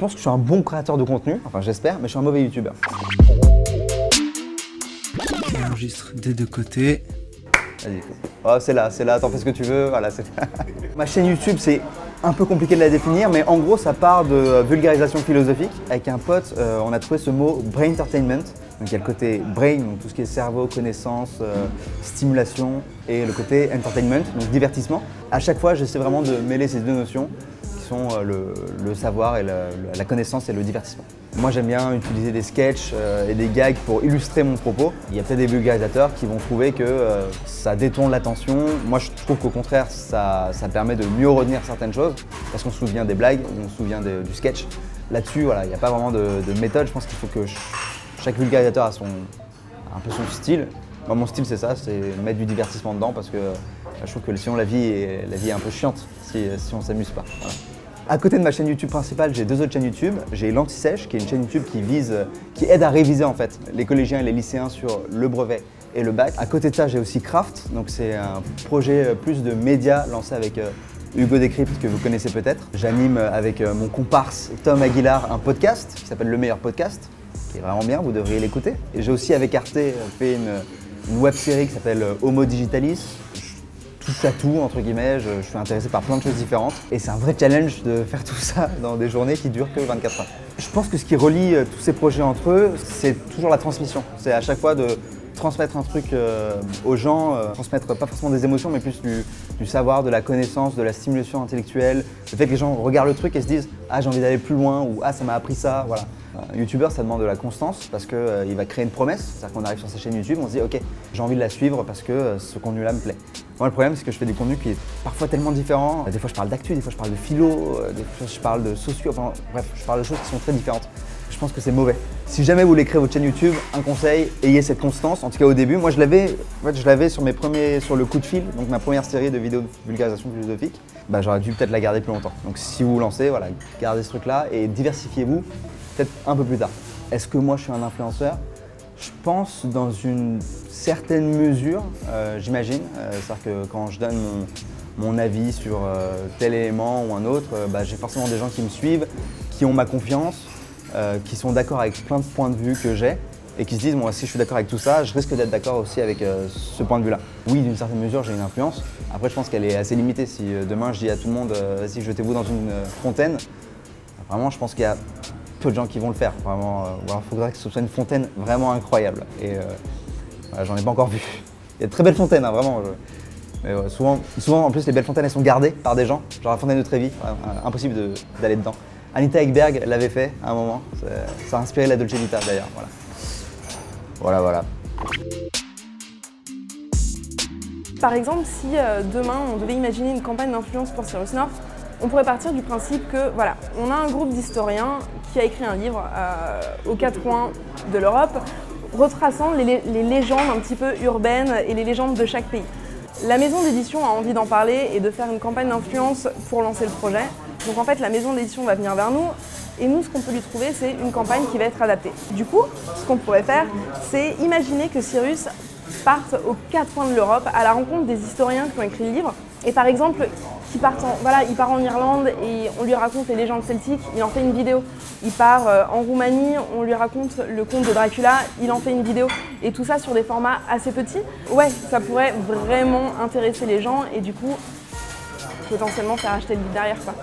pense que je suis un bon créateur de contenu, enfin j'espère, mais je suis un mauvais youtubeur. J'enregistre des deux côtés. Vas-y. Oh, c'est là, t'en fais ce que tu veux, voilà. Ma chaîne YouTube, c'est un peu compliqué de la définir, mais en gros, ça part de vulgarisation philosophique. Avec un pote, on a trouvé ce mot « brain entertainment ». Donc il y a le côté brain, donc tout ce qui est cerveau, connaissance, stimulation, et le côté entertainment, donc divertissement. À chaque fois, j'essaie vraiment de mêler ces deux notions, qui sont le savoir et la connaissance et le divertissement. Moi, j'aime bien utiliser des sketchs et des gags pour illustrer mon propos. Il y a peut-être des vulgarisateurs qui vont trouver que ça détourne l'attention. Moi, je trouve qu'au contraire, ça permet de mieux retenir certaines choses, parce qu'on se souvient des blagues, on se souvient du sketch. Là-dessus, voilà, il n'y a pas vraiment de méthode. Je pense qu'il faut que chaque vulgarisateur a un peu son style. Moi, mon style, c'est ça, c'est mettre du divertissement dedans, parce que je trouve que sinon la vie est un peu chiante si on ne s'amuse pas. Voilà. À côté de ma chaîne YouTube principale, j'ai deux autres chaînes YouTube. J'ai l'Anti-Sèche, qui est une chaîne YouTube qui aide à réviser en fait les collégiens et les lycéens sur le brevet et le bac. À côté de ça, j'ai aussi Craft, donc c'est un projet plus de médias lancé avec Hugo Décrypte, que vous connaissez peut-être. J'anime avec mon comparse Tom Aguilar un podcast qui s'appelle Le Meilleur Podcast, qui est vraiment bien, vous devriez l'écouter. Et j'ai aussi avec Arte fait une web série qui s'appelle Homo Digitalis. Touche à tout, entre guillemets, je suis intéressé par plein de choses différentes. Et c'est un vrai challenge de faire tout ça dans des journées qui durent que 24 heures. Je pense que ce qui relie tous ces projets entre eux, c'est toujours la transmission. C'est à chaque fois de transmettre un truc aux gens, transmettre pas forcément des émotions, mais plus du savoir, de la connaissance, de la stimulation intellectuelle. Le fait que les gens regardent le truc et se disent « Ah, j'ai envie d'aller plus loin » ou « Ah, ça m'a appris ça », voilà. Un youtubeur, ça demande de la constance parce qu'il va créer une promesse. C'est-à-dire qu'on arrive sur sa chaîne YouTube, on se dit « Ok, j'ai envie de la suivre parce que ce contenu-là me plaît ». Moi, le problème, c'est que je fais des contenus qui est parfois tellement différents. Des fois, je parle d'actu, des fois, je parle de philo, des fois, je parle de socio, enfin bref, je parle de choses qui sont très différentes. Je pense que c'est mauvais. Si jamais vous voulez créer votre chaîne YouTube, un conseil, ayez cette constance. En tout cas, au début, moi, je l'avais sur le coup de fil, donc ma première série de vidéos de vulgarisation philosophique. Bah, j'aurais dû peut-être la garder plus longtemps. Donc, si vous vous lancez, voilà, gardez ce truc-là et diversifiez-vous peut-être un peu plus tard. Est-ce que moi, je suis un influenceur? Je pense dans une certaine mesure, j'imagine. C'est-à-dire que quand je donne mon avis sur tel élément ou un autre, j'ai forcément des gens qui me suivent, qui ont ma confiance, qui sont d'accord avec plein de points de vue que j'ai et qui se disent, moi, si je suis d'accord avec tout ça, je risque d'être d'accord aussi avec ce point de vue-là. Oui, d'une certaine mesure, j'ai une influence. Après, je pense qu'elle est assez limitée. Si demain, je dis à tout le monde, vas-y, jetez-vous dans une fontaine, vraiment, je pense qu'il y a peu de gens qui vont le faire. Vraiment, il faudrait que ce soit une fontaine vraiment incroyable. Et voilà, j'en ai pas encore vu. Il y a de très belles fontaines, hein, vraiment. Mais souvent, en plus, les belles fontaines, elles sont gardées par des gens. Genre la fontaine de Trévi, impossible d'aller dedans. Anita Ekberg l'avait fait à un moment. Ça a inspiré la Dolce Vita d'ailleurs. Voilà. Par exemple, si demain, on devait imaginer une campagne d'influence pour Cyrus North, on pourrait partir du principe que, voilà, on a un groupe d'historiens qui a écrit un livre aux quatre coins de l'Europe, retraçant les légendes un petit peu urbaines et les légendes de chaque pays. La maison d'édition a envie d'en parler et de faire une campagne d'influence pour lancer le projet. Donc en fait, la maison d'édition va venir vers nous et nous, ce qu'on peut lui trouver, c'est une campagne qui va être adaptée. Du coup, ce qu'on pourrait faire, c'est imaginer que Cyrus parte aux quatre coins de l'Europe à la rencontre des historiens qui ont écrit le livre. Et par exemple, il part en Irlande et on lui raconte les légendes celtiques, il en fait une vidéo. Il part en Roumanie, on lui raconte le conte de Dracula, il en fait une vidéo. Et tout ça sur des formats assez petits. Ouais, ça pourrait vraiment intéresser les gens et du coup, potentiellement faire acheter le livre derrière, quoi.